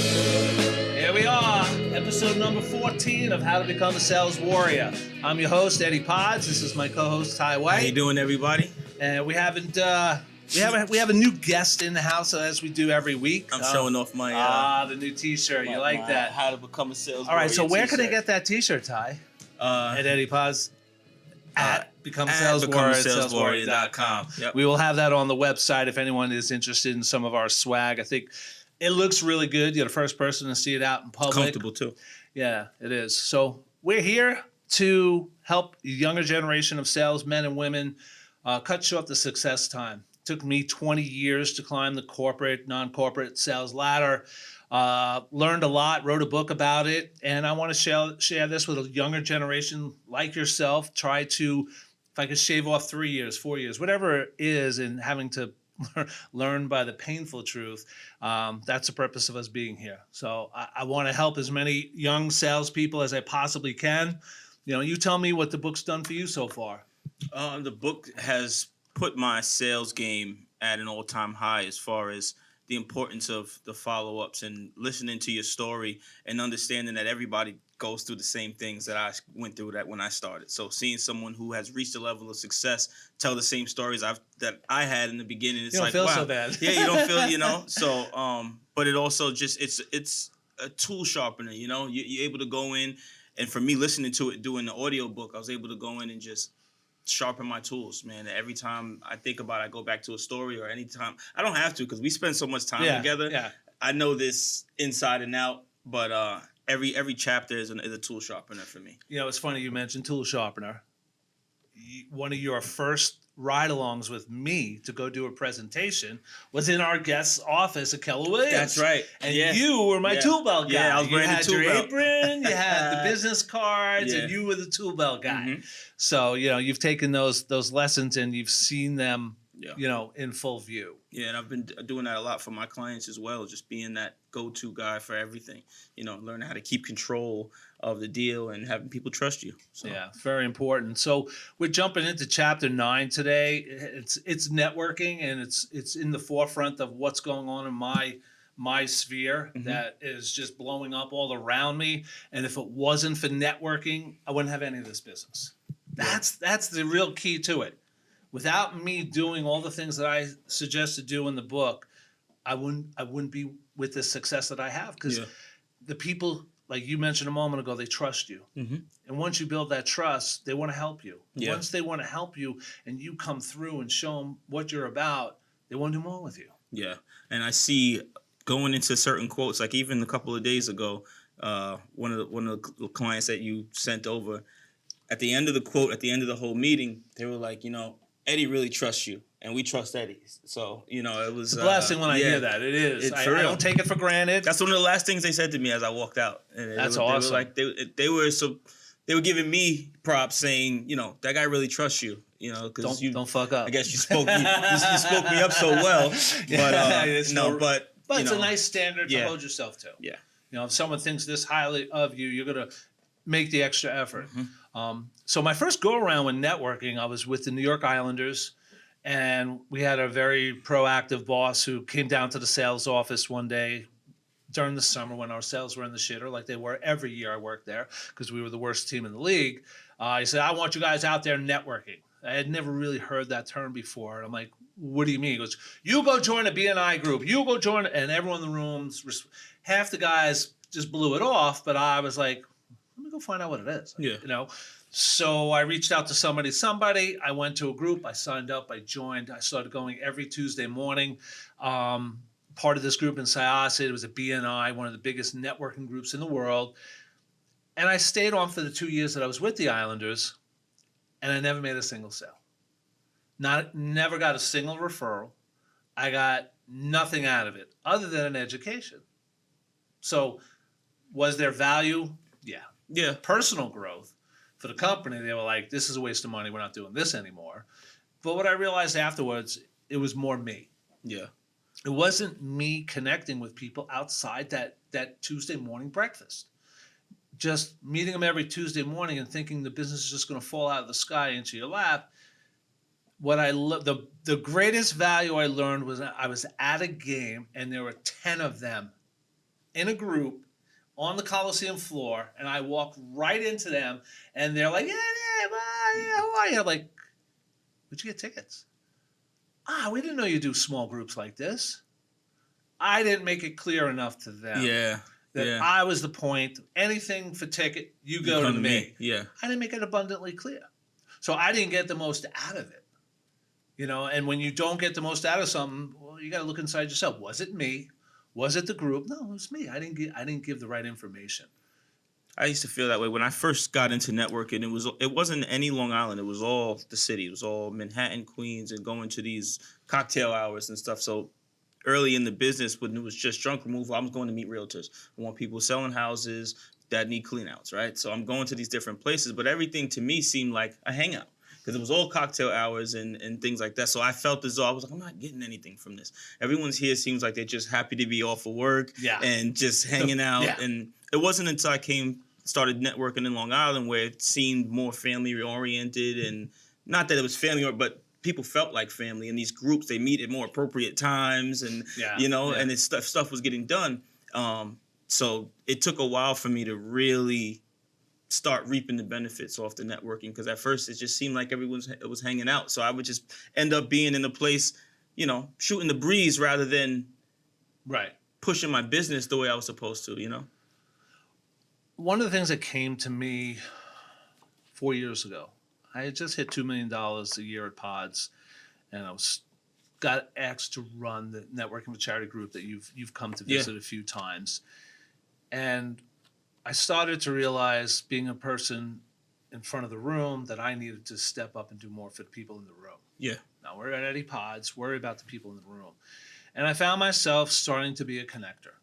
Here we are, episode number 14 of How to Become a Sales Warrior. I'm your host, Eddie Pods. This is my co-host, Ty White. How you doing, everybody? And we have a new guest in the house, as we do every week. I'm showing off my the new T-shirt. You like that? How to Become a Sales Warrior. All right, so where t-shirt. can I get that T-shirt, Ty? At Eddie Pods. At becomesaleswarrior.com. Yep. We will have that on the website if anyone is interested in some of our swag. I think it looks really good. You're the first person to see it out in public. Comfortable too. Yeah, it is. So we're here to help the younger generation of salesmen and women cut short the success time. It took me 20 years to climb the corporate, non-corporate sales ladder. Learned a lot, wrote a book about it, and I want to share this with a younger generation like yourself. Try to, if I could shave off 3 years, 4 years, whatever it is, and having to learn by the painful truth, that's the purpose of us being here. So I want to help as many young salespeople as I possibly can. You know, you tell me what the book's done for you so far. The book has put my sales game at an all-time high as far as the importance of the follow-ups and listening to your story and understanding that everybody goes through the same things that I went through that when I started. So seeing someone who has reached a level of success tell the same stories that I had in the beginning, it's like, wow. You don't feel so bad. Yeah, you don't feel, So, but it also just, it's a tool sharpener, You're able to go in, and for me listening to it, doing the audio book, I was able to go in and just sharpen my tools, man. Every time I think about it, I go back to a story, or anytime I don't have to, because we spend so much time together. Yeah. I know this inside and out, but every chapter is a tool sharpener for me. You know, it's funny you mentioned tool sharpener. One of your first ride-alongs with me to go do a presentation was in our guest's office at Keller Williams. That's right. And you were my tool belt guy. Yeah, I was wearing the tool belt. You had your apron, you had the business cards, and you were the tool belt guy. Mm-hmm. So, you've taken those lessons and you've seen them, in full view. Yeah, and I've been doing that a lot for my clients as well, just being that go-to guy for everything. Learning how to keep control of the deal and having people trust you. So. Yeah, very important. So we're jumping into chapter 9 today. It's networking, and it's in the forefront of what's going on in my sphere that is just blowing up all around me. And if it wasn't for networking, I wouldn't have any of this business. That's the real key to it. Without me doing all the things that I suggest to do in the book, I wouldn't be with the success that I have, because the people, like you mentioned a moment ago, they trust you. Mm-hmm. And once you build that trust, they want to help you. Yeah. Once they want to help you and you come through and show them what you're about, they want to do more with you. Yeah. And I see going into certain quotes, like even a couple of days ago, one of the clients that you sent over, at the end of the quote, at the end of the whole meeting, they were like, Eddie really trusts you, and we trust Eddie. So, it was... It's a blessing when I hear that. It is. I don't take it for granted. That's one of the last things they said to me as I walked out. And That's awesome. They were giving me props, saying, that guy really trusts you. Because don't fuck up. I guess you spoke me up so well. But it's a nice standard to hold yourself to. Yeah. If someone thinks this highly of you, you're gonna make the extra effort. Mm-hmm. So my first go around with networking, I was with the New York Islanders, and we had a very proactive boss who came down to the sales office one day during the summer when our sales were in the shitter, like they were every year I worked there, because we were the worst team in the league. He said, I want you guys out there networking. I had never really heard that term before. And I'm like, what do you mean? He goes, you go join a BNI group. You go join, and everyone in the rooms, half the guys just blew it off, but I was like, let me go find out what it is. Yeah. So I reached out to somebody. I went to a group. I signed up. I joined. I started going every Tuesday morning. Part of this group in Syosset, it was a BNI, one of the biggest networking groups in the world. And I stayed on for the 2 years that I was with the Islanders, and I never made a single sale. Never got a single referral. I got nothing out of it other than an education. So was there value? Yeah. Yeah. Personal growth. For the company, they were like, this is a waste of money. We're not doing this anymore. But what I realized afterwards, it was more me. Yeah. It wasn't me connecting with people outside that Tuesday morning breakfast. Just meeting them every Tuesday morning and thinking the business is just going to fall out of the sky into your lap. What the greatest value I learned was I was at a game and there were 10 of them in a group on the Coliseum floor, and I walk right into them, and they're like, yeah, how are you? I'm like, where'd you get tickets? We didn't know you do small groups like this. I didn't make it clear enough to them that I was the point. Anything for ticket, you go to me. Yeah. I didn't make it abundantly clear. So I didn't get the most out of it. And when you don't get the most out of something, well, you got to look inside yourself. Was it me? Was it the group? No, it was me. I didn't give the right information. I used to feel that way when I first got into networking. It wasn't any Long Island. It was all the city. It was all Manhattan, Queens, and going to these cocktail hours and stuff. So early in the business, when it was just junk removal, I was going to meet realtors. I want people selling houses that need cleanouts, right? So I'm going to these different places, but everything to me seemed like a hangout because it was all cocktail hours and things like that. So I felt as though I was like, I'm not getting anything from this. Everyone's here seems like they're just happy to be off of work and just hanging out. Yeah. And it wasn't until I started networking in Long Island where it seemed more family oriented, and not that it was family, but people felt like family in these groups. They meet at more appropriate times, and and it's stuff was getting done. So it took a while for me to really start reaping the benefits off the networking, because at first it just seemed like everyone was hanging out. So I would just end up being in a place, shooting the breeze rather than pushing my business the way I was supposed to. One of the things that came to me 4 years ago, I had just hit $2 million a year at Pods, and I got asked to run the networking with charity group that you've come to visit a few times. And I started to realize, being a person in front of the room, that I needed to step up and do more for the people in the room. Yeah. Now we're at Eddie Pods, worry about the people in the room. And I found myself starting to be a connector.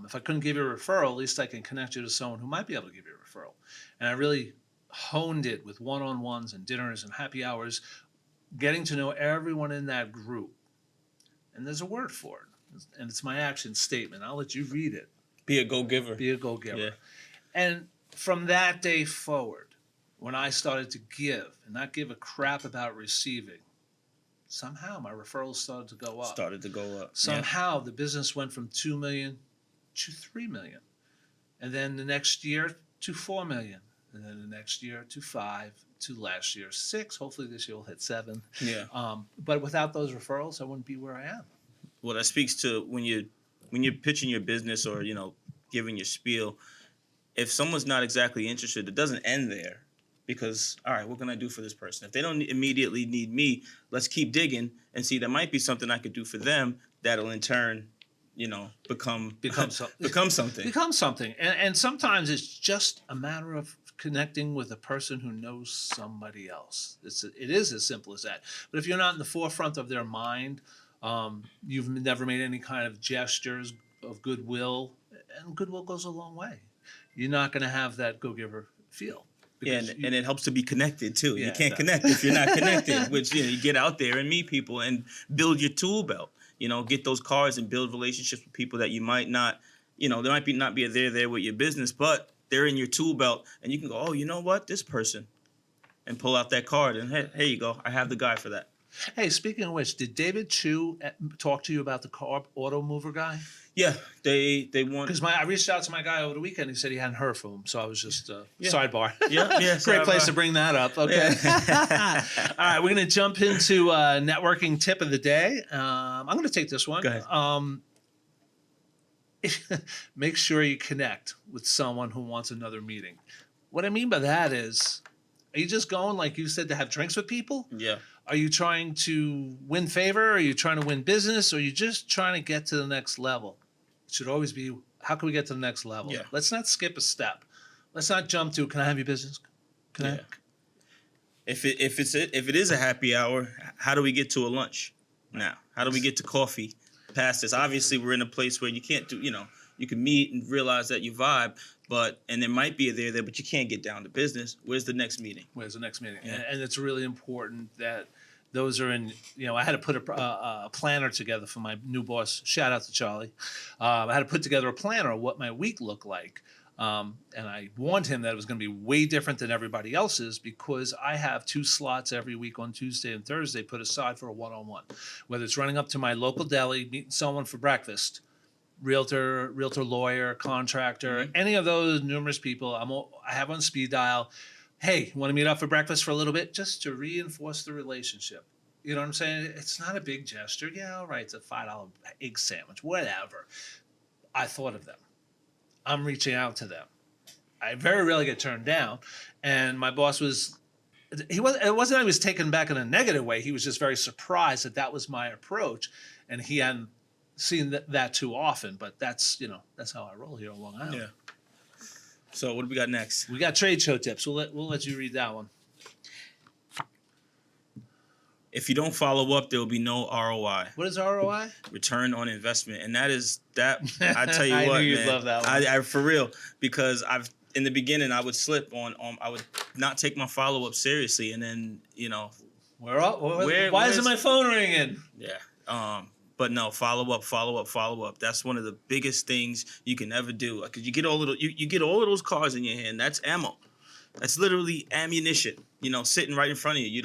If I couldn't give you a referral, at least I can connect you to someone who might be able to give you a referral. And I really honed it with one-on-ones and dinners and happy hours, getting to know everyone in that group. And there's a word for it, and it's my action statement. I'll let you read it. Be a go-giver. Be a go-giver. Yeah. And from that day forward, when I started to give and not give a crap about receiving, somehow my referrals started to go up. Somehow the business went from 2 million to 3 million. And then the next year to 4 million. And then the next year to 5, to last year 6. Hopefully this year we'll hit 7. Yeah. But without those referrals, I wouldn't be where I am. Well, that speaks to when you're pitching your business or, giving your spiel. If someone's not exactly interested, it doesn't end there, because, all right, what can I do for this person? If they don't immediately need me, let's keep digging and see, there might be something I could do for them that'll in turn, become something. And sometimes it's just a matter of connecting with a person who knows somebody else. It is as simple as that. But if you're not in the forefront of their mind, you've never made any kind of gestures of goodwill, and goodwill goes a long way. You're not going to have that go-giver feel. Yeah, and it helps to be connected too. You can't connect if you're not connected, which you get out there and meet people and build your tool belt. Get those cards and build relationships with people that you might not, they might not be there with your business, but they're in your tool belt, and you can go, oh, you know what, this person, and pull out that card, and hey, here you go, I have the guy for that. Hey, speaking of which, did David Chu talk to you about the car auto mover guy? Yeah, they want. Because I reached out to my guy over the weekend. He said he hadn't heard from him, so I was just sidebar. Yeah, great place to bring that up. Okay. Yeah. All right, we're going to jump into networking tip of the day. I'm going to take this one. Go ahead. Make sure you connect with someone who wants another meeting. What I mean by that is, are you just going, like you said, to have drinks with people? Yeah. Are you trying to win favor? Are you trying to win business? Or are you just trying to get to the next level? It should always be, how can we get to the next level? Yeah. Let's not skip a step. Let's not jump to, can I have your business? If it is a happy hour, how do we get to a lunch now? How do we get to coffee past this? Obviously, we're in a place where you can't do, you can meet and realize that you vibe, and there might be a there, but you can't get down to business. Where's the next meeting? Yeah. And it's really important that those are in, I had to put a planner together for my new boss. Shout out to Charlie. I had to put together a planner of what my week looked like. And I warned him that it was going to be way different than everybody else's, because I have 2 slots every week on Tuesday and Thursday put aside for a one-on-one. Whether it's running up to my local deli, meeting someone for breakfast, realtor, lawyer, contractor, any of those numerous people, I have on speed dial. Hey, want to meet up for breakfast for a little bit, just to reinforce the relationship. You know what I'm saying? It's not a big gesture. Yeah, all right, it's a $5 egg sandwich, whatever. I thought of them. I'm reaching out to them. I very rarely get turned down, and my boss was. It wasn't that he was taken back in a negative way. He was just very surprised that was my approach, and he hadn't seen that too often. But that's how I roll here on Long Island. Yeah. So what do we got next? We got trade show tips. We'll let you read that one. If you don't follow up, there will be no ROI. What is ROI? Return on investment, and that is that. I tell you I what, knew you'd man. love that one. I for real, because in the beginning I would slip on I would not take my follow up seriously, and then why isn't my phone ringing? Yeah. But no, follow up. That's one of the biggest things you can ever do. Because you get all of those cards in your hand. That's ammo. That's literally ammunition. Sitting right in front of you. You're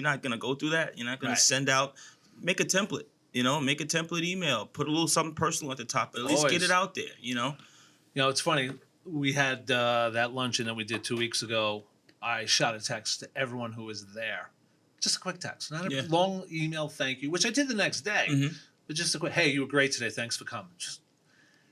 not gonna go through that. You're not gonna send out. Make a template. Make a template email. Put a little something personal at the top. At least get it out there. It's funny. We had that luncheon that we did 2 weeks ago. I shot a text to everyone who was there. Just a quick text, not a long email thank you, which I did the next day. But just a quick, hey, you were great today. Thanks for coming. Just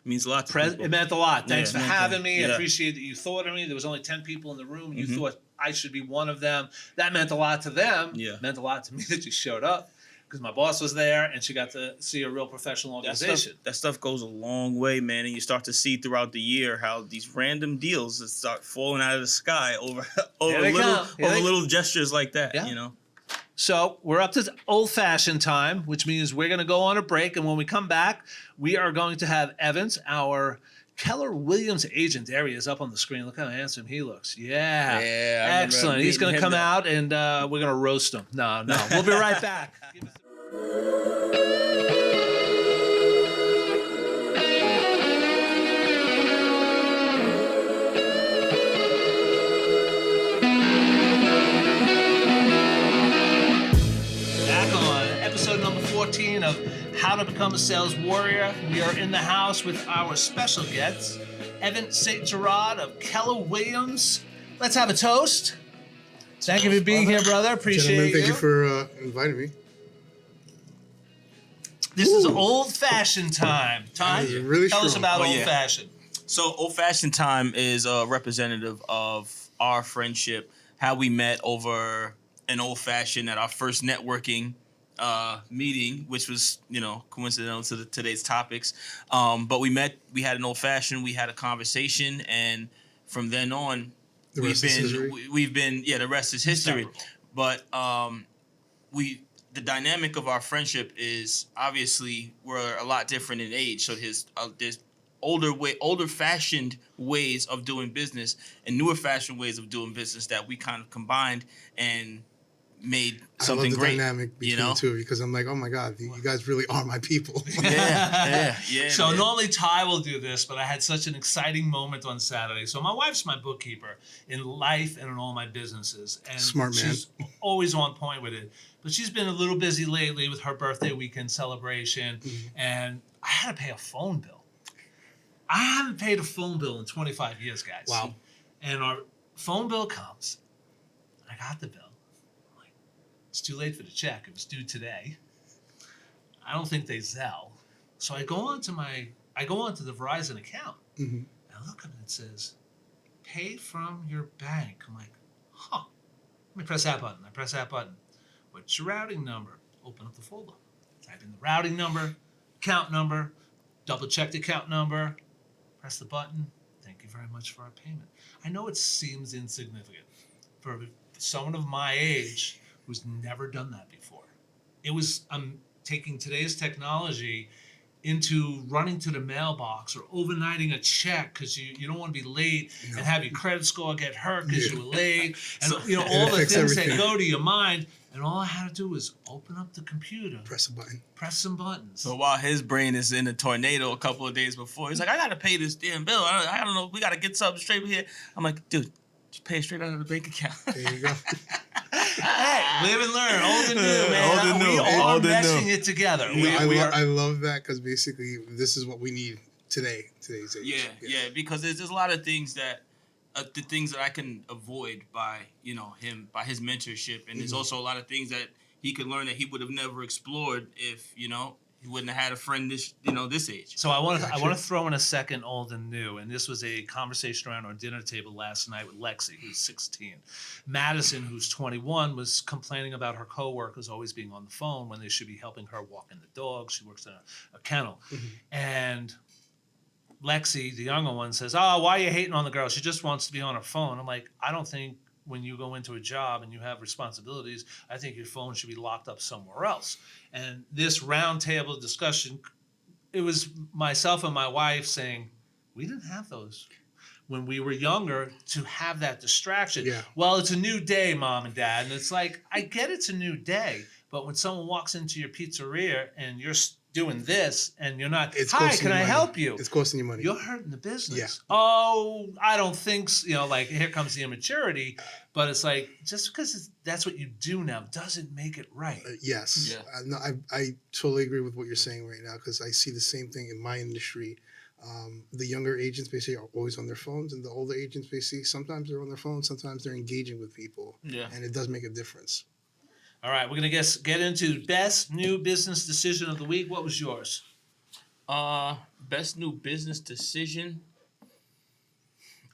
means a lot to people. It meant a lot. Thanks for having me. Yeah. I appreciate that you thought of me. There was only 10 people in the room, and you thought I should be one of them. That meant a lot to them. Yeah. It meant a lot to me that you showed up, because my boss was there, and she got to see a real professional organization. That stuff goes a long way, man. And you start to see throughout the year how these random deals that start falling out of the sky over little gestures like that. Yeah. So we're up to old-fashioned time, which means we're going to go on a break. And when we come back, we are going to have Evantz, our Keller Williams agent. There he is up on the screen. Look how handsome he looks. Yeah. Excellent. He's going to come out, and we're going to roast him. No. We'll be right back. Number 14 of How to Become a Sales Warrior. We are in the house with our special guests, Evantz Saint-Gerard of Keller Williams. Let's have a toast. Thank you for being here, brother. Appreciate Thank you for inviting me. This is old-fashioned time. Really Tell us strong. about old-fashioned. So old-fashioned time is a representative of our friendship, how we met over an old-fashioned at our first networking meeting, which was, coincidental to today's topics. But we had an old fashioned, we had a conversation, and from then on, the rest is history. But the dynamic of our friendship is obviously we're a lot different in age. So there's older fashioned ways of doing business and newer fashioned ways of doing business that we kind of combined and made something great. I love the dynamic between the two, because I'm like, oh my God, you guys really are my people. Yeah. So normally Ty will do this, but I had such an exciting moment on Saturday. So my wife's my bookkeeper in life and in all my businesses. And smart man. She's always on point with it. But she's been a little busy lately with her birthday weekend celebration, and I had to pay a phone bill. I haven't paid a phone bill in 25 years, guys. Wow. And our phone bill comes. I got the bill. It's too late for the check. It was due today. I don't think they Zelle. So I go onto the Verizon account. And I look up and it says, pay from your bank. I'm like, let me press that button. I press that button. What's your routing number? Open up the folder. Type in the routing number, account number, double check the account number, press the button. Thank you very much for our payment. I know it seems insignificant for someone of my age who's never done that before. It was taking today's technology into running to the mailbox or overnighting a check because you don't want to be late and have your credit score get hurt because you were late. And all the things that go to your mind. And all I had to do was open up the computer. Press a button. Press some buttons. So while his brain is in a tornado a couple of days before, he's like, I got to pay this damn bill. I don't know. We got to get something straight here. I'm like, dude, just pay it straight out of the bank account. There you go. Hey, live and learn. Old and new, man. Old and new. We are Old and meshing new. it together. I love that because basically this is what we need today's age. Yeah, because there's a lot of things that the things that I can avoid by him, by his mentorship, and there's also a lot of things that he could learn that he would have never explored if he wouldn't have had a friend this age. So I want Gotcha. to throw in a second old and new, and this was a conversation around our dinner table last night with Lexi, who's 16. Madison, who's 21, was complaining about her coworkers always being on the phone when they should be helping her walking the dog. She works in a kennel, and Lexi, the younger one, says, "Oh, why are you hating on the girl? She just wants to be on her phone." I'm like, I don't think when you go into a job and you have responsibilities, I think your phone should be locked up somewhere else. And this roundtable discussion, it was myself and my wife saying, we didn't have those when we were younger to have that distraction. Yeah. Well, it's a new day, Mom and Dad. And it's like, I get it's a new day, but when someone walks into your pizzeria and you're doing this and you're not, It's hi, costing can you I money. help you? It's costing you money. You're hurting the business. Yeah. Oh, I don't think so. Like, here comes the immaturity. But it's like, just because that's what you do now doesn't make it right. Yes. Yeah. No, I totally agree with what you're saying right now because I see the same thing in my industry. The younger agents basically are always on their phones, and the older agents basically sometimes they're on their phones, sometimes they're engaging with people. Yeah. And it does make a difference. All right, we're going to get into best new business decision of the week. What was yours? Best new business decision.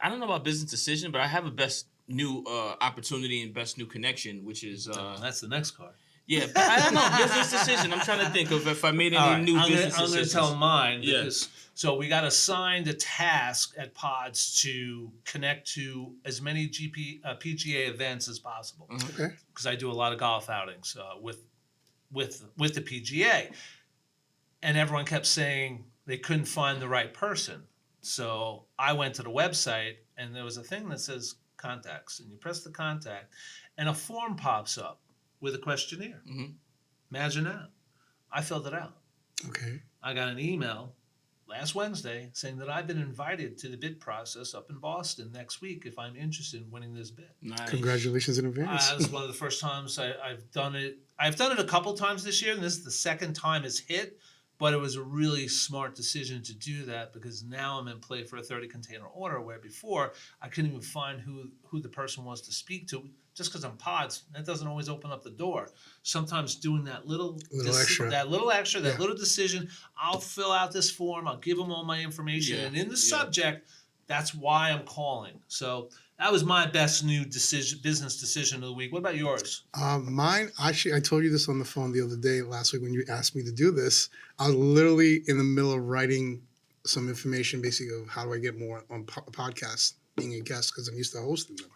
I don't know about business decision, but I have a best new opportunity and best new connection, which is That's the next card. yeah. But I don't know business decision. I'm trying to think of if I made any All right, new I'm business going to decisions. tell mine. Yeah. Because, so we got assigned a task at Pods to connect to as many PGA events as possible. Okay. Because I do a lot of golf outings with the PGA, and everyone kept saying they couldn't find the right person. So I went to the website, and there was a thing that says contacts, and you press the contact, and a form pops up with a questionnaire. Mhm. Imagine that. I filled it out. Okay. I got an email last Wednesday saying that I've been invited to the bid process up in Boston next week if I'm interested in winning this bid. Nice. Congratulations in advance. This is one of the first times I've done it. I've done it a couple times this year, and this is the second time it's hit. But it was a really smart decision to do that because now I'm in play for a 30-container order, where before I couldn't even find who the person was to speak to. Just because I'm Pods, that doesn't always open up the door. Sometimes doing that little extra. that little decision, I'll fill out this form, I'll give them all my information, Yeah, and in the yeah. subject, that's why I'm calling. So that was my best new business decision of the week. What about yours? Mine, actually, I told you this on the phone the other day, last week, when you asked me to do this. I was literally in the middle of writing some information, basically, of how do I get more on podcasts, being a guest, because I'm used to hosting them.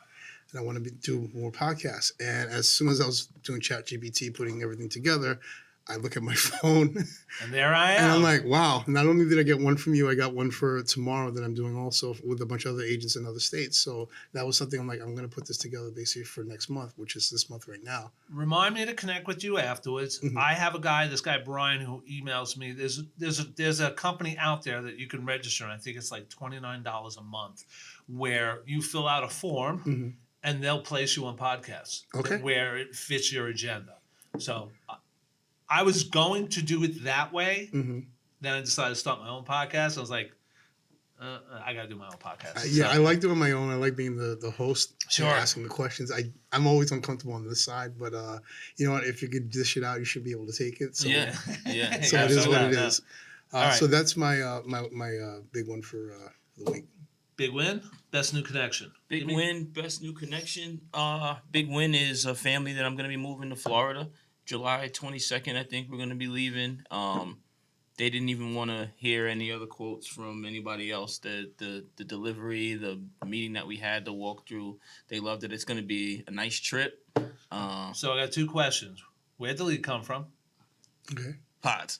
And I want to do more podcasts. And as soon as I was doing ChatGPT, putting everything together, I look at my phone And there I am. and I'm like, wow, not only did I get one from you, I got one for tomorrow that I'm doing also with a bunch of other agents in other states. So that was something I'm like, I'm going to put this together basically for next month, which is this month right now. Remind me to connect with you afterwards. Mhm. I have this guy Brian, who emails me. There's a company out there that you can register, and I think it's like $29 a month, where you fill out a form Mhm. and they'll place you on podcasts Okay. where it fits your agenda. So I was going to do it that way. Mm-hmm. Then I decided to start my own podcast. I was like, I got to do my own podcast. Yeah, So- I like doing my own. I like being the host, Sure. and asking the questions. I'm always uncomfortable on this side, but you know what? If you could dish it out, you should be able to take it. So, Yeah. Yeah. so it is what it Yeah. is. All right. So that's my big one for the week. Big win, best new connection. Big Give me- win, best new connection. Big win is a family that I'm gonna be moving to Florida, July 22nd. I think we're gonna be leaving. They didn't even want to hear any other quotes from anybody else. The delivery, the meeting that we had, the walkthrough, they loved it. It's gonna be a nice trip. So I got two questions. Where'd the lead come from? Okay. Pods.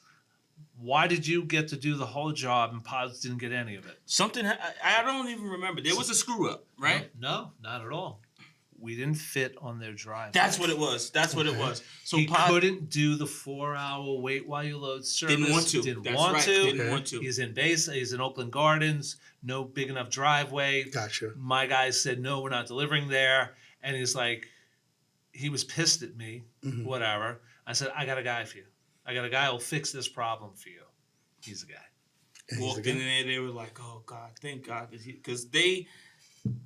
Why did you get to do the whole job and Pods didn't get any of it? Something I don't even remember. There was a screw up, right? No, not at all. We didn't fit on their drive. That's what it was. That's what it Okay. was. So He Pod couldn't do the 4-hour wait while you load service. didn't want to. Didn't That's want right. to. Didn't Okay. want to. He's in Oakland Gardens. No big enough driveway. Gotcha. My guy said, no, we're not delivering there. And he's like, he was pissed at me, whatever. I said, I got a guy for you. I got a guy who'll fix this problem for you. He's the guy. And he's Walked the in guy. there, they were like, "Oh God, thank God," because they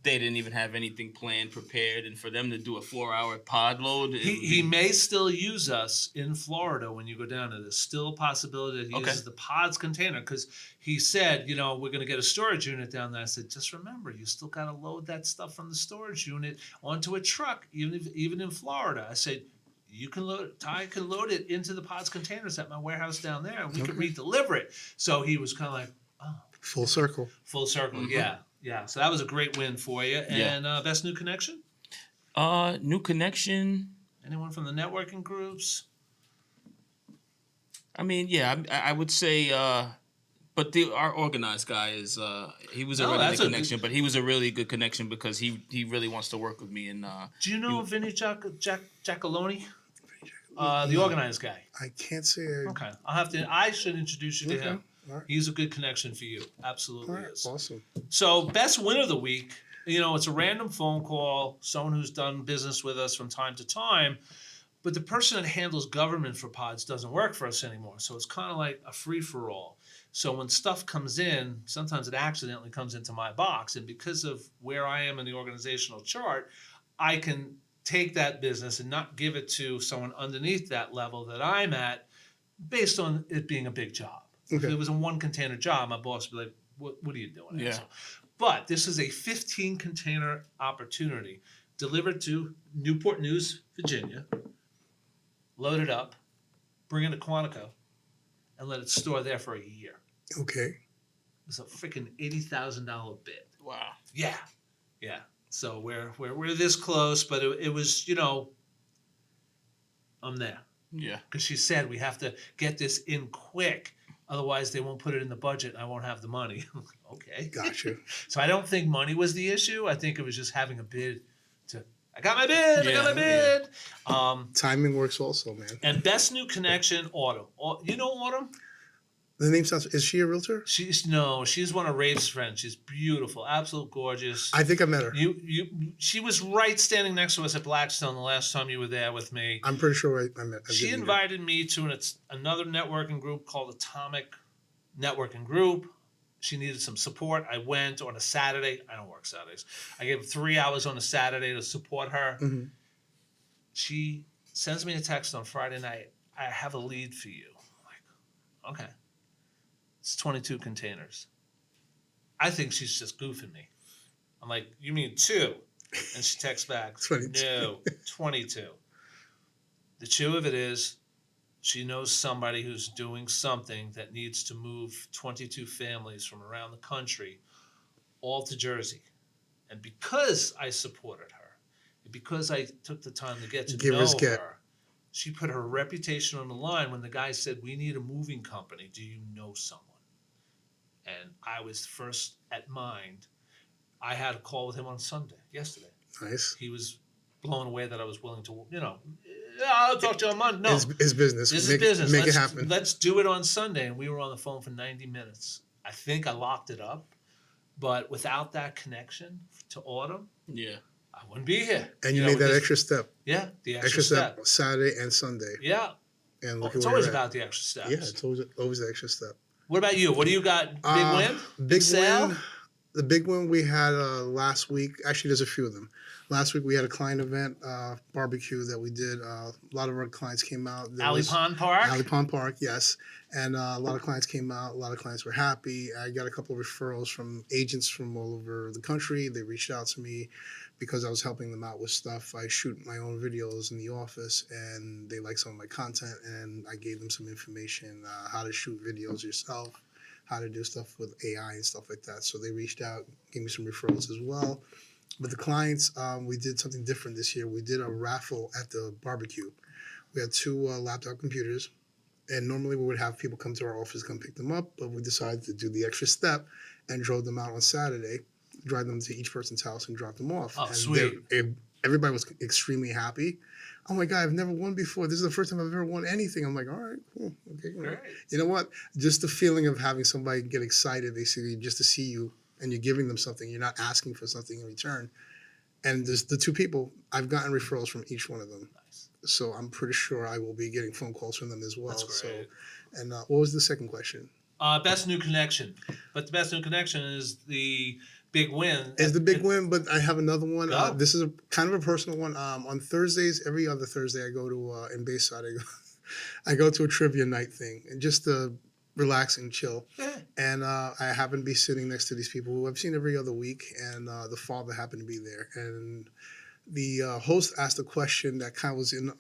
didn't even have anything planned, prepared, and for them to do a 4-hour pod load, He may still use us in Florida when you go down there. There's still a possibility that he uses the pods container because he said, we're going to get a storage unit down there. I said, just remember, you still got to load that stuff from the storage unit onto a truck, even in Florida. I said, you can load Ty can load it into the pods containers at my warehouse down there, and we can redeliver it. So he was kind of like, oh, Full circle. full circle, yeah. So that was a great win for you. And best new connection? new connection. Anyone from the networking groups? I mean, yeah, I would say, but our organized guy is he was a really good connection, but he was a really good connection because he really wants to work with me. And do you know Vinny Giacalone? The organized guy. I can't say. Okay, I should introduce you to him. All right. He's a good connection for you. Absolutely All right. is. Awesome. So, best win of the week. It's a random phone call, someone who's done business with us from time to time, but the person that handles government for pods doesn't work for us anymore. So it's kind of like a free-for-all. So when stuff comes in, sometimes it accidentally comes into my box, and because of where I am in the organizational chart, I can take that business and not give it to someone underneath that level that I'm at based on it being a big job. Okay. If it was a one-container job, my boss would be like, what are you doing? Yeah. So, but this is a 15-container opportunity delivered to Newport News, Virginia, load it up, bring it to Quantico, and let it store there for a year. Okay. It's a freaking $80,000 bid. wow, Yeah. So we're this close, but it was, I'm there. yeah, Because she said we have to get this in quick. Otherwise, they won't put it in the budget, and I won't have the money. Okay. Gotcha. So I don't think money was the issue. I think it was just having a bid I got my bid. I got my bid. Timing works also, man. And best new connection, Autumn. You know Autumn? The name sounds. Is she a realtor? She's one of Rafe's friends. She's beautiful, absolute gorgeous. I think I met her. She was right standing next to us at Blackstone the last time you were there with me. I'm pretty sure I met. She invited me to another networking group called Atomic Networking Group. She needed some support. I went on a Saturday. I don't work Saturdays. I gave 3 hours on a Saturday to support her. Mm-hmm. She sends me a text on Friday night. I have a lead for you. I'm like, okay. It's 22 containers. I think she's just goofing me. I'm like, you mean 2? And she texts back, 22. No, 22. The chew of it is, she knows somebody who's doing something that needs to move 22 families from around the country all to Jersey. And because I supported her, and because I took the time to get to know her, she put her reputation on the line when the guy said, we need a moving company. Do you know someone? And I was first at mind. I had a call with him on yesterday. Nice. He was blown away that I was willing to, I'll talk to you on Monday. No. It's business. This is business. Make it happen. Let's do it on Sunday. And we were on the phone for 90 minutes. I think I locked it up. But without that connection to Autumn, I wouldn't be here. And you made that extra step. Yeah, the extra step. Saturday and Sunday. Yeah. And look it's always about the extra steps. Yeah, it's always the extra step. What about you? What do you got? Big win? Big sale? win. The big one we had last week. Actually, there's a few of them. Last week we had a client event, barbecue that we did. A lot of our clients came out. Alley Pond Park? Alley Pond Park, yes. And a lot of clients came out. A lot of clients were happy. I got a couple of referrals from agents from all over the country. They reached out to me because I was helping them out with stuff. I shoot my own videos in the office, and they like some of my content, and I gave them some information, how to shoot videos yourself, how to do stuff with AI and stuff like that. So they reached out, gave me some referrals as well. But the clients, we did something different this year. We did a raffle at the barbecue. We had 2 laptop computers, and normally we would have people come to our office, come pick them up, but we decided to do the extra step and drove them out on Saturday, drive them to each person's house and drop them off. Oh, and sweet. Everybody was extremely happy. Oh my God, I've never won before. This is the first time I've ever won anything. I'm like, all right, cool. Okay. Great. You know what? Just the feeling of having somebody get excited, basically, just to see you, and you're giving them something. You're not asking for something in return. And there's the two people, I've gotten referrals from each one of them. Nice. So I'm pretty sure I will be getting phone calls from them as well. That's great. So, and what was the second question? Best new connection. But the best new connection is the big win. Is the big win, but I have another one. Go. This is kind of a personal one. On Thursdays, every other Thursday, I go to in Bayside. I go to a trivia night thing, and just to relax and chill. Yeah. And I happen to be sitting next to these people who I've seen every other week, and the father happened to be there. And the host asked a question that kind of was in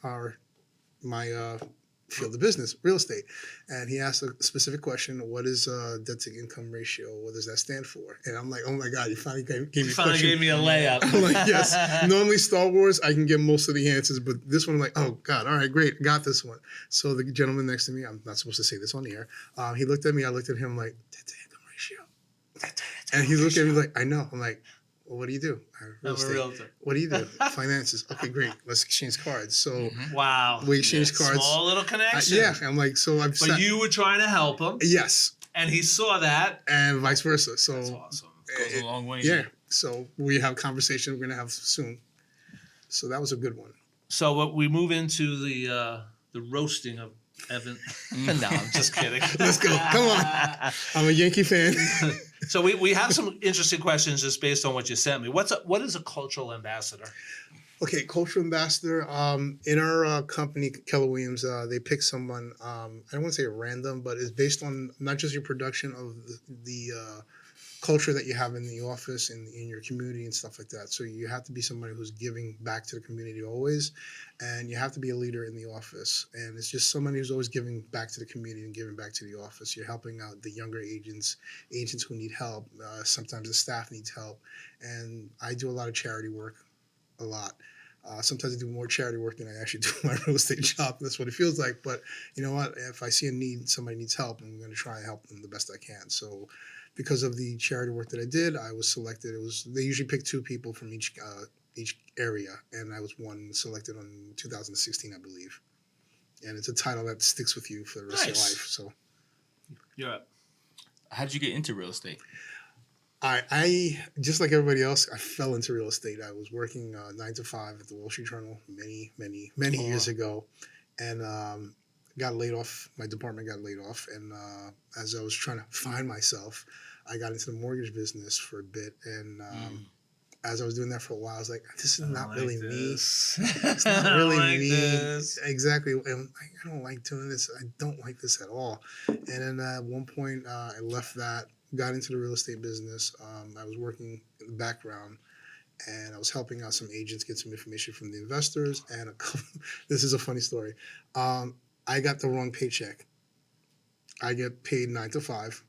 my field of business, real estate. And he asked a specific question: what is debt to income ratio? What does that stand for? And I'm like, oh my God, you finally gave me You a finally question. gave me a layup. I'm like, yes. Normally Star Wars, I can get most of the answers, but this one, I'm like, oh God, all right, great, got this one. So the gentleman next to me, I'm not supposed to say this on the air. He looked at me, I looked at him, like, debt to income ratio. And he looked at me like, I know. I'm like, well, what do you do? Real I'm a estate. realtor. What do you do? Finances. Okay, great. Let's exchange cards. So Wow. we exchanged cards. Small little connection. Yeah, I'm like, so I've But you were trying to help him, yes, and he saw that. and vice versa. So That's awesome. Goes a long way. yeah, so we have a conversation we're gonna have soon. So that was a good one. So what we move into the roasting of Evan. No, I'm just kidding. Let's go. Come on. I'm a Yankee fan. So we have some interesting questions just based on what you sent me. What is a cultural ambassador? Okay, cultural ambassador. In our company, Keller Williams, they pick someone. I don't want to say random, but it's based on not just your production of the culture that you have in the office and in your community and stuff like that. So you have to be somebody who's giving back to the community always, and you have to be a leader in the office. And it's just somebody who's always giving back to the community and giving back to the office. You're helping out the younger agents who need help. Sometimes the staff needs help, and I do a lot of charity work, a lot. Sometimes I do more charity work than I actually do my real estate job. That's what it feels like. But you know what? If I see a need, somebody needs help, I'm going to try and help them the best I can. So because of the charity work that I did, I was selected. They usually pick two people from each area, and I was one selected in 2016, I believe. And it's a title that sticks with you for the rest of your life. So You're up. How did you get into real estate? I just like everybody else, I fell into real estate. I was working 9 to 5 at the Wall Street Journal many years ago, and got laid off. My department got laid off, and as I was trying to find myself, I got into the mortgage business for a bit, and as I was doing that for a while, I was like, this is not really me. It's not really me. Exactly. And I don't like doing this. I don't like this at all. And then at one point, I left that, got into the real estate business. I was working in the background, and I was helping out some agents get some information from the investors. And this is a funny story. I got the wrong paycheck. I get paid 9 to 5,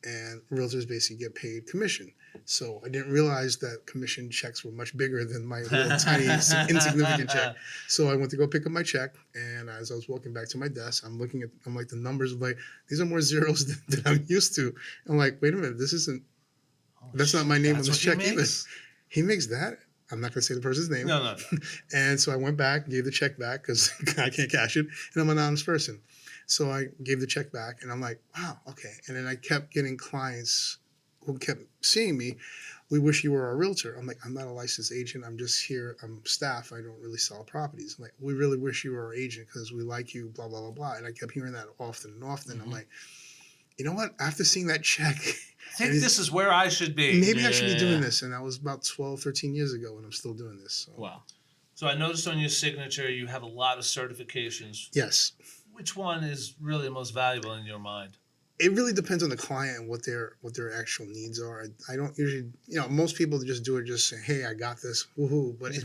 and realtors basically get paid commission. So I didn't realize that commission checks were much bigger than my little tiny insignificant check. So I went to go pick up my check, and as I was walking back to my desk, I'm like, the numbers are like, these are more zeros than I'm used to. I'm like, wait a minute, that's not my name on this check either. He makes that. I'm not going to say the person's name. No. And so I went back, gave the check back because I can't cash it, and I'm an honest person. So I gave the check back, and I'm like, wow, okay. And then I kept getting clients who kept seeing me. We wish you were our realtor. I'm like, I'm not a licensed agent. I'm just here. I'm staff. I don't really sell properties. I'm like, we really wish you were our agent because we like you, blah, blah, blah, blah. And I kept hearing that often and often. Mm-hmm. I'm like, you know what? After seeing that check, I think this is where I should be. Maybe I should be doing this. And that was about 12, 13 years ago, and I'm still doing this. So. Wow. So I noticed on your signature you have a lot of certifications. Yes. Which one is really the most valuable in your mind? It really depends on the client and what their actual needs are. I don't usually, most people just do it just say, hey, I got this, woohoo. But it's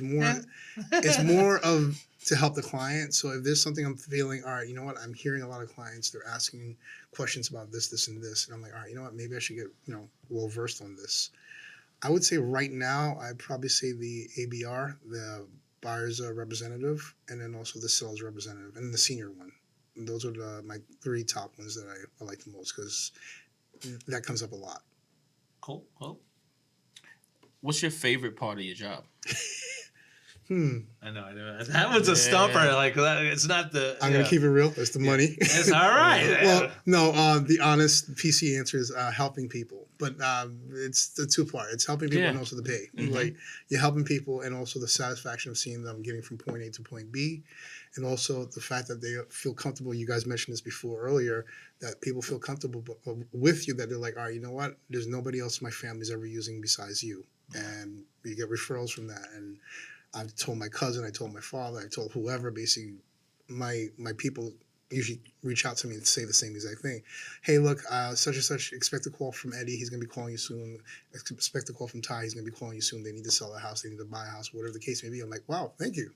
more of to help the client. So if there's something I'm feeling, all right, you know what, I'm hearing a lot of clients, they're asking questions about this, this, and this. And I'm like, all right, you know what, maybe I should get, well versed on this. I would say right now, I'd probably say the ABR, the buyer's representative, and then also the sales representative, and the senior one. And those are my 3 top ones that I like the most because that comes up a lot. Cool. What's your favorite part of your job? I know. That was a stumper. Like it's not the. I'm gonna keep it real. It's the money. It's all right. Well, no. The honest PC answer is helping people, but it's the two part. It's helping people and also the pay. Like you're helping people, and also the satisfaction of seeing them getting from point A to point B, and also the fact that they feel comfortable. You guys mentioned this before earlier, that people feel comfortable with you. That they're like, all right, you know what? There's nobody else my family's ever using besides you, and you get referrals from that. And I told my cousin, I told my father, I told whoever. Basically, my people usually reach out to me and say the same exact thing. Hey, look, such and such, expect a call from Eddie. He's going to be calling you soon. Expect a call from Ty. He's going to be calling you soon. They need to sell a house. They need to buy a house, whatever the case may be. I'm like, wow, thank you.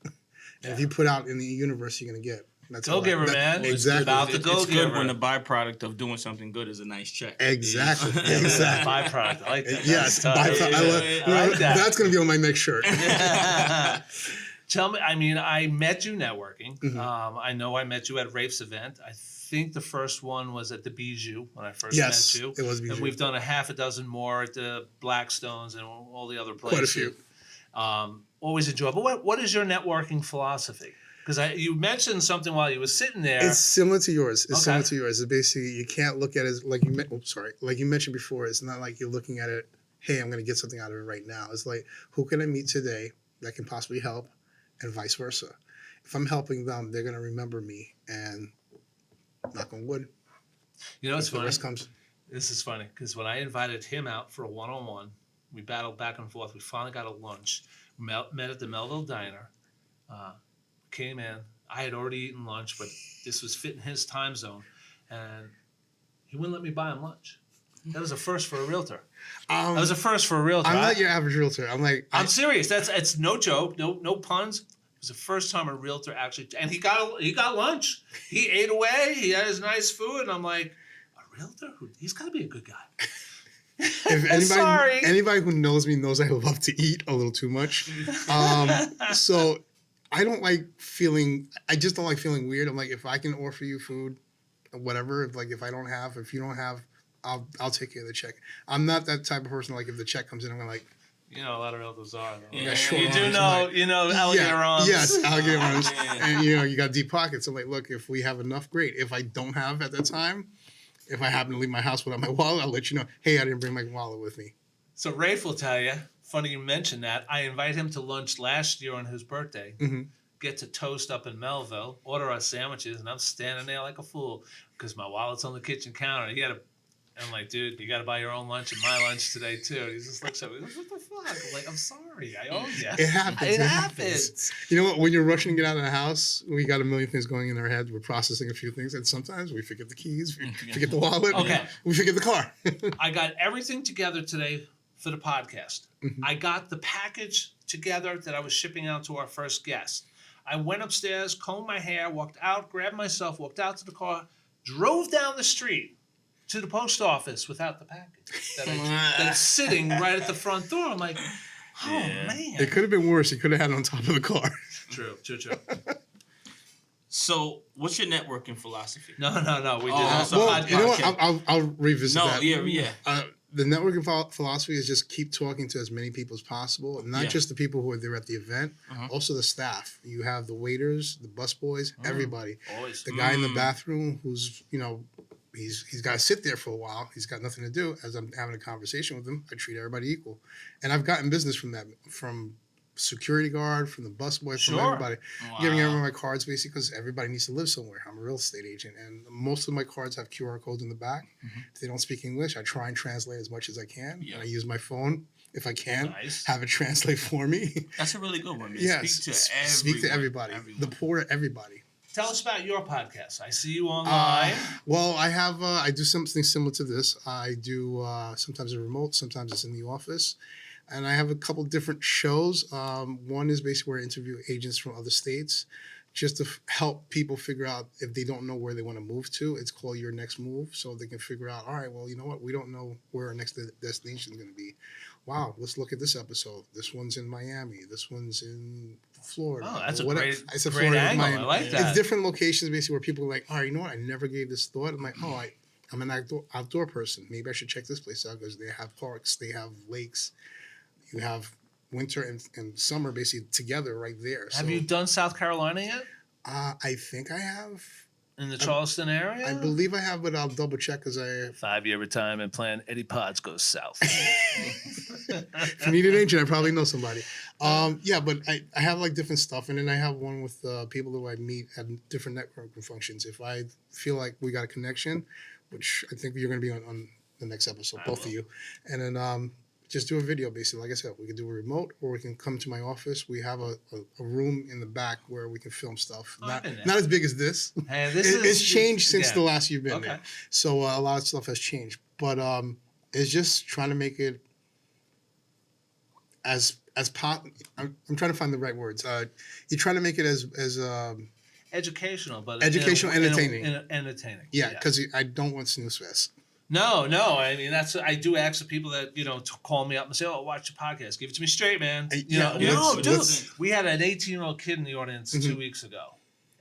And if you put out in the universe, you're going to get. That's go-giver, man. Exactly. About the It's good go-giver. when the byproduct of doing something good is a nice check. Exactly. Exactly. Byproduct. I like that. Yes. That's tough. I like that. That's going to be on my next shirt. Tell me, I mean, I met you networking. I know I met you at Rafe's event. I think the first one was at the Bijou when I first met you. It was Bijou. And we've done a half a dozen more at the Blackstones and all the other places. Quite a few. Always enjoyable. What is your networking philosophy? Because you mentioned something while you were sitting there. It's similar to yours. It's Okay. similar to yours. It's basically, you can't look at it like you like you mentioned before. It's not like you're looking at it, hey, I'm going to get something out of it right now. It's like, who can I meet today that can possibly help, and vice versa. If I'm helping them, they're going to remember me, and knock on wood. You know what's the funny? rest comes. This is funny because when I invited him out for a one-on-one, we battled back and forth. We finally got a lunch. Met at the Melville Diner. Came in. I had already eaten lunch, but this was fitting his time zone, and he wouldn't let me buy him lunch. That was a first for a realtor. That was a first for a realtor. I'm not your average realtor. I'm serious. It's no joke. No puns. It was the first time a realtor actually, and he got lunch. He ate away. He had his nice food, and I'm like, a realtor? He's got to be a good guy. If anybody who knows me knows I love to eat a little too much. So I don't like feeling. I just don't like feeling weird. I'm like, if I can offer you food, whatever. If you don't have, I'll take care of the check. I'm not that type of person. Like if the check comes in, I'm gonna like. You know, a lot of realtors are. Though. Yeah, You do know, alligator arms. Yes, alligator arms. Yeah. And you got deep pockets. I'm like, look, if we have enough, great. If I don't have at that time, if I happen to leave my house without my wallet, I'll let you know. Hey, I didn't bring my wallet with me. So Rafe will tell you. Funny you mentioned that. I invited him to lunch last year on his birthday. Mm-hmm. Get to Toast up in Melville, order our sandwiches, and I'm standing there like a fool because my wallet's on the kitchen counter. I'm like, dude, you got to buy your own lunch and my lunch today too. And he just looks at me, what the fuck? I'm like, I'm sorry, I owe you. It happens. It happens. You know what? When you're rushing to get out of the house, we got a million things going in our head. We're processing a few things, and sometimes we forget the keys, we forget the wallet, Okay. we forget the car. I got everything together today for the podcast. Mhm. I got the package together that I was shipping out to our first guest. I went upstairs, combed my hair, walked out, grabbed myself, walked out to the car, drove down the street to the post office without the package that's sitting right at the front door. I'm like, oh, man. It could have been worse. You could have had it on top of the car. True. So, what's your networking philosophy? No. We did Oh, have a well, podcast. You know what? I'll revisit No, that. yeah. The networking philosophy is just keep talking to as many people as possible, and not just the people who are there at the event, also the staff. You have the waiters, the busboys, everybody. Always. The guy in the bathroom who's, he's got to sit there for a while. He's got nothing to do. As I'm having a conversation with him, I treat everybody equal. And I've gotten business from that, from security guard, from the busboy, from everybody. Wow. Giving everyone my cards basically because everybody needs to live somewhere. I'm a real estate agent, and most of my cards have QR codes in the back. If they don't speak English, I try and translate as much as I can. Yeah. And I use my phone if I can. Nice. Have it translate for me. That's a really good one. Man. Yes, Speak to everybody. The poor, everybody. Tell us about your podcast. I see you online. Well, I have. I do something similar to this. I do sometimes a remote, sometimes it's in the office, and I have a couple different shows. One is basically where I interview agents from other states, just to help people figure out if they don't know where they want to move to. It's called Your Next Move, so they can figure out. All right, well, you know what? We don't know where our next destination is going to be. Wow, let's look at this episode. This one's in Miami. This one's in Florida. Oh, that's a Whatever. great, I said great Florida, angle. Miami. I like that. It's different locations basically where people are like, all right, you know what? I never gave this thought. I'm like, I'm an outdoor person. Maybe I should check this place out because they have parks, they have lakes, you have winter and summer basically together right there. Have you done South Carolina yet? I think I have. In the Charleston area? I believe I have, but I'll double check because I. 5-year retirement plan. Eddie Pods goes south. If you need an agent, I probably know somebody. Yeah, but I have like different stuff, and then I have one with people who I meet at different networking functions. If I feel like we got a connection, which I think you're going to be on the next episode, both of you, and then just do a video basically. Like I said, we can do a remote, or we can come to my office. We have a room in the back where we can film stuff. Not as big as this. Hey, It's changed since the last you've been Okay. there, so a lot of stuff has changed. But it's just trying to make it I'm trying to find the right words. You try to make it as educational, but educational, entertaining. Entertaining. Yeah, because I don't want snooze fest. No. I mean, I do ask the people that call me up and say, "Oh, watch the podcast. Give it to me straight, man." We had an 18-year-old kid in the audience 2 weeks ago.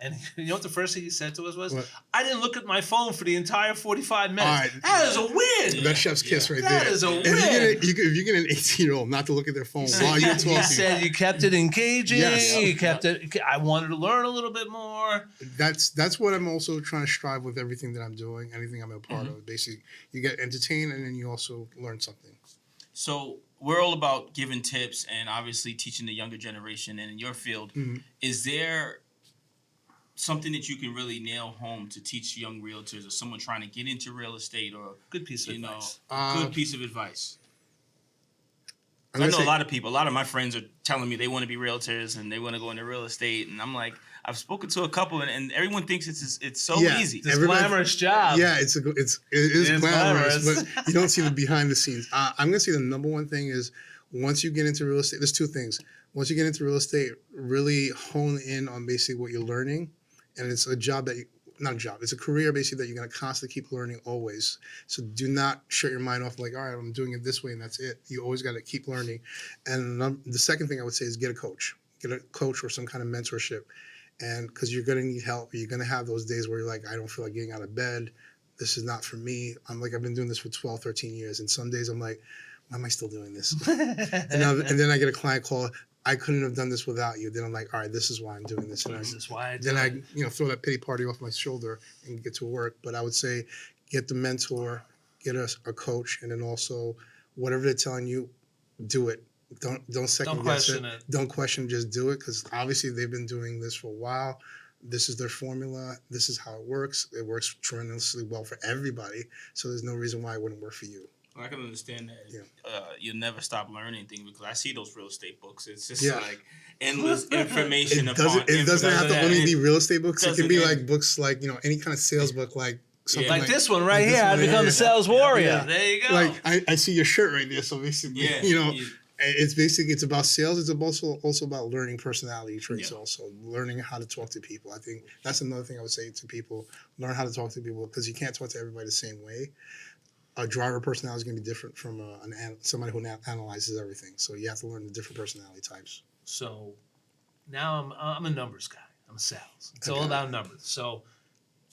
And you know what the first thing he said to us was? What? I didn't look at my phone for the entire 45 minutes. All right. That is a win. That's chef's kiss right there. That is a win. If you get an 18-year-old not to look at their phone while you're talking. He said you kept it engaging. Yes. You kept it. I wanted to learn a little bit more. That's what I'm also trying to strive with everything that I'm doing, anything I'm a part of. Basically, you get entertained and then you also learn something. So we're all about giving tips and obviously teaching the younger generation. And in your field, is there something that you can really nail home to teach young realtors or someone trying to get into real estate, or Good piece of advice. good piece of advice? I'm I gonna know say- a lot of people. A lot of my friends are telling me they want to be realtors and they want to go into real estate, and I'm like, I've spoken to a couple, and everyone thinks it's so easy. This glamorous job. Yeah, it is glamorous, glamorous. but you don't see the behind the scenes. I'm gonna say the number one thing is once you get into real estate, there's two things. Once you get into real estate, really hone in on basically what you're learning, and it's a job that not a job, it's a career basically that you're gonna constantly keep learning always. So do not shut your mind off like, all right, I'm doing it this way and that's it. You always got to keep learning. And the second thing I would say is get a coach or some kind of mentorship. And because you're going to need help, you're going to have those days where you're like, I don't feel like getting out of bed. This is not for me. I've been doing this for 12, 13 years. And some days I'm like, why am I still doing this? and then I get a client call. I couldn't have done this without you. Then I'm like, all right, this is why I'm doing this. And This is why I do then I it. throw that pity party off my shoulder and get to work. But I would say get the mentor, get a coach, and then also whatever they're telling you, do it. Don't second guess question it. Don't question, just do it, because obviously they've been doing this for a while. This is their formula. This is how it works. It works tremendously well for everybody. So there's no reason why it wouldn't work for you. I can understand that. Yeah. You'll never stop learning things, because I see those real estate books. It's just Yeah. like endless information. It doesn't have to only be real estate books. It can be doesn't like books like, any kind of sales book, like something Like this one right like this here, I one, become yeah. a sales warrior. Yeah. There you go. Like I see your shirt right there. So basically, it's about sales. It's also about learning personality traits. Yeah. Also learning how to talk to people. I think that's another thing I would say to people: learn how to talk to people, because you can't talk to everybody the same way. A driver personality is going to be different from somebody who analyzes everything. So you have to learn the different personality types. So now I'm a numbers guy. I'm sales. It's all Okay. about numbers. So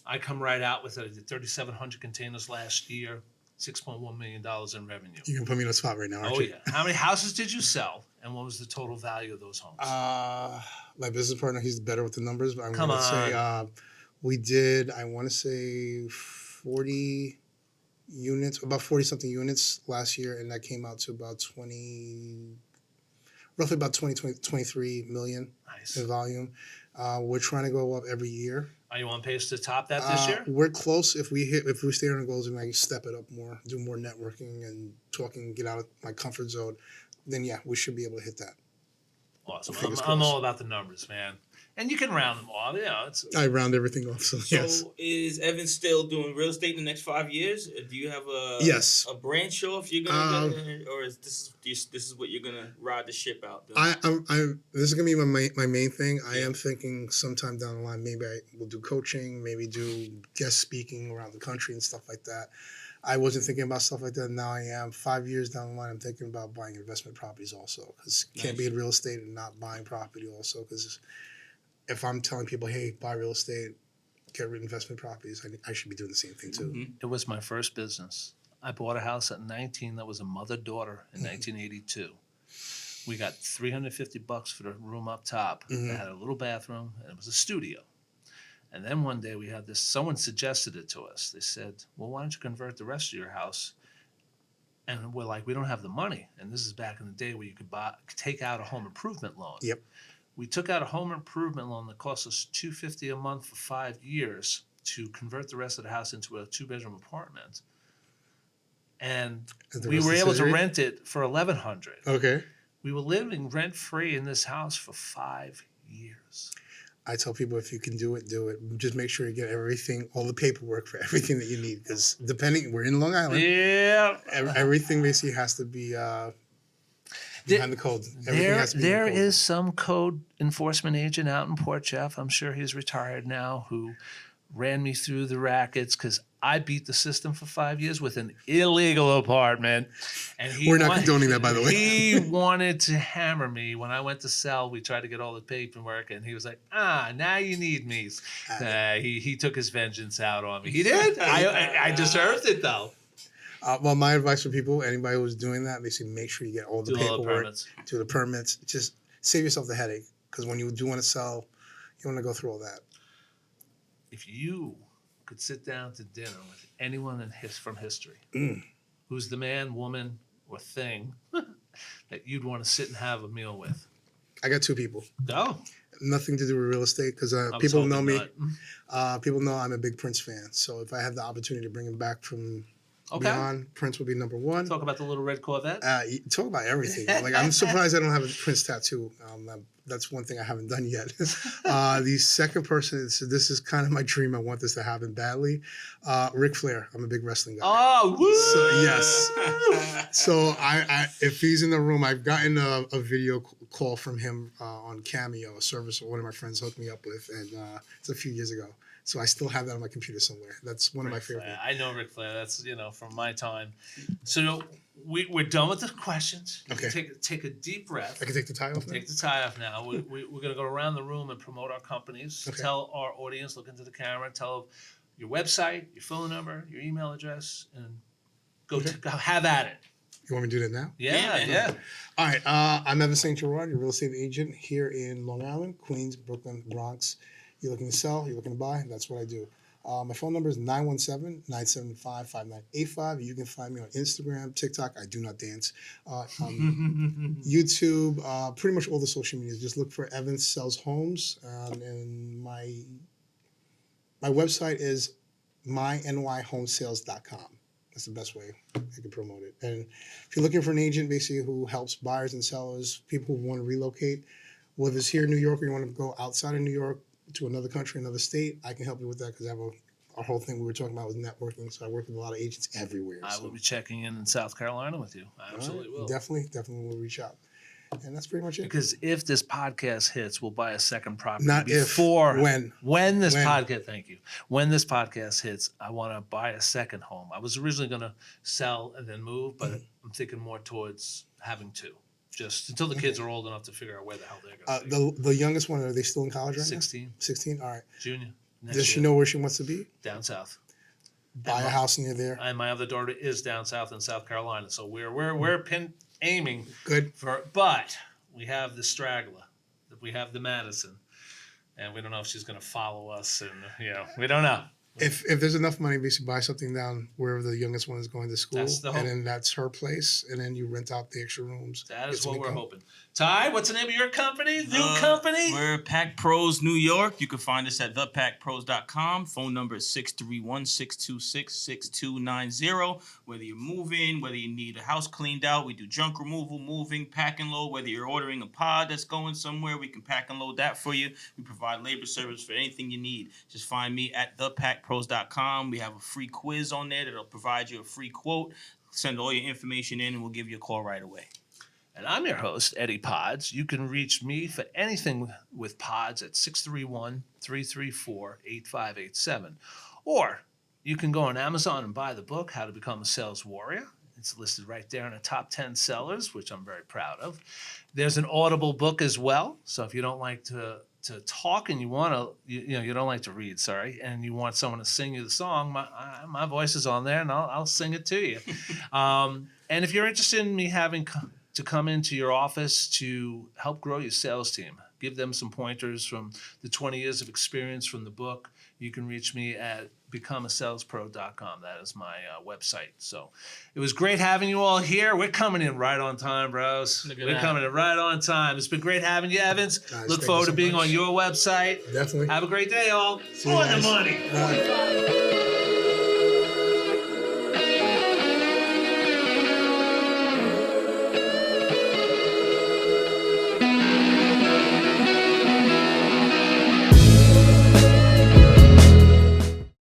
I come right out with it. I did 3,700 containers last year, $6.1 million in revenue. You can put me on the spot right now, aren't Oh, you? yeah. How many houses did you sell? And what was the total value of those homes? My business partner, he's better with the numbers, but I'm Come going to say on. we did, I want to say 40 units, about 40 something units last year, and that came out to about roughly about 23 million Nice. in volume. We're trying to go up every year. Are you on pace to top that this year? We're close. If we stay on our goals and I step it up more, do more networking and talking, get out of my comfort zone, then yeah, we should be able to hit that. Awesome. Fingers I'm crossed. all about the numbers, man. And you can round them off. It's I round everything off, so yes. So is Evan still doing real estate in the next 5 years? Do you have Yes. a branch show if you're gonna or is this is what you're gonna ride the ship out? This is gonna be my main thing. I am thinking sometime down the line, maybe I will do coaching, maybe do guest speaking around the country and stuff like that. I wasn't thinking about stuff like that. Now I am. 5 years down the line, I'm thinking about buying investment properties also, because can't be in real estate and not buying property also. Because if I'm telling people, hey, buy real estate, get investment properties, I should be doing the same thing too. Mm-hmm. It was my first business. I bought a house at 19 that was a mother-daughter in 1982. We got $350 for the room up top. It had a little bathroom, and it was a studio. And then one day we had this, someone suggested it to us. They said, well, why don't you convert the rest of your house? And we're like, we don't have the money. And this is back in the day where you could take out a home improvement loan. Yep. We took out a home improvement loan that cost us $250 a month for 5 years to convert the rest of the house into a 2-bedroom apartment. And we were able to rent it for $1,100. Okay. We were living rent-free in this house for 5 years. I tell people, if you can do it, do it. Just make sure you get everything, all the paperwork for everything that you need. Because we're in Long Island. Yeah. Everything basically has to be behind the code. Everything has to be there in the code. is some code enforcement agent out in Port Jeff. I'm sure he's retired now, who ran me through the rackets because I beat the system for 5 years with an illegal apartment. And We're not condoning that, by the way. He wanted to hammer me. When I went to sell, we tried to get all the paperwork, and he was like, now you need me. He took his vengeance out on me. He did. I deserved it, though. Well, my advice for people, anybody who's doing that, basically make sure you get all the paperwork, do the permits. Just save yourself the headache. Because when you do want to sell, you want to go through all that. If you could sit down to dinner with anyone from history, who's the man, woman, or thing that you'd want to sit and have a meal with? I got 2 people. Oh. Nothing to do with real estate because people know me. People know I'm a big Prince fan. So if I have the opportunity to bring him back from beyond, Prince will be number 1. Talk about the little red Corvette. Talk about everything. Like, I'm surprised I don't have a Prince tattoo. That's one thing I haven't done yet. The second person, this is kind of my dream. I want this to happen badly. Ric Flair. I'm a big wrestling guy. Oh, woo! So, yes. So I if he's in the room, I've gotten a video call from him on Cameo, a service one of my friends hooked me up with, and it's a few years ago. So I still have that on my computer somewhere. That's one of my favorite. I know Ric Flair. That's from my time. So we're done with the questions. Okay. Take a deep breath. I can take the tie off now? Take the tie off now. We're going to go around the room and promote our companies. Okay. Tell our audience, look into the camera, tell your website, your phone number, your email address, and go have at it. You want me to do that now? Yeah. All right. I'm Evantz Saint-Gerard, your real estate agent here in Long Island, Queens, Brooklyn, Bronx. You're looking to sell, you're looking to buy, that's what I do. My phone number is 917-975-5985. You can find me on Instagram, TikTok. I do not dance. YouTube, pretty much all the social media. Just look for Evantz Sells Homes. And my website is mynyhomesales.com. That's the best way I can promote it. And if you're looking for an agent basically who helps buyers and sellers, people who want to relocate, whether it's here in New York or you want to go outside of New York, to another country, another state, I can help you with that because I have our whole thing we were talking about was networking. So I work with a lot of agents everywhere. I will be checking in South Carolina with you. I absolutely will. Definitely will reach out. And that's pretty much it. Because if this podcast hits, we'll buy a second property. Not before when this podcast. Thank you. When this podcast hits, I want to buy a second home. I was originally going to sell and then move, but I'm thinking more towards having 2. Just until the kids are old enough to figure out where the hell they're going to be. The youngest one, are they still in college right 16. now? 16. All right. Junior. Does she know where she wants to be? Down south. Buy a house near there. And my other daughter is down south in South Carolina, so we're aiming Good for. But we have the straggler. We have the Madison, and we don't know if she's going to follow us, and we don't know. If there's enough money, basically buy something down wherever the youngest one is going to school, and then that's her place, and then you rent out the extra rooms. That is what we're hoping. Ty, what's the name of your company? New company? We're Pack Pros New York. You can find us at thepackpros.com. Phone number is 631-626-6290. Whether you're moving, whether you need a house cleaned out, we do junk removal, moving, pack and load. Whether you're ordering a pod that's going somewhere, we can pack and load that for you. We provide labor service for anything you need. Just find me at thepackpros.com. We have a free quiz on there that'll provide you a free quote. Send all your information in and we'll give you a call right away. And I'm your host, Eddie Pods. You can reach me for anything with Pods at 631-334-8587. Or you can go on Amazon and buy the book, How to Become a Sales Warrior. It's listed right there in the top 10 sellers, which I'm very proud of. There's an Audible book as well. So if you don't like to talk and you want to, you don't like to read, and you want someone to sing you the song, my voice is on there and I'll sing it to you. And if you're interested in me having to come into your office to help grow your sales team. Give them some pointers from the 20 years of experience from the book. You can reach me at becomeasalespro.com. That is my website. So it was great having you all here. We're coming in right on time, bros. Look at We're that. coming in right on time. It's been great having you, Evans. Guys, Look thank forward you to so being much. on your website. Definitely. Have a great day, all. See you On the guys. money. Bye.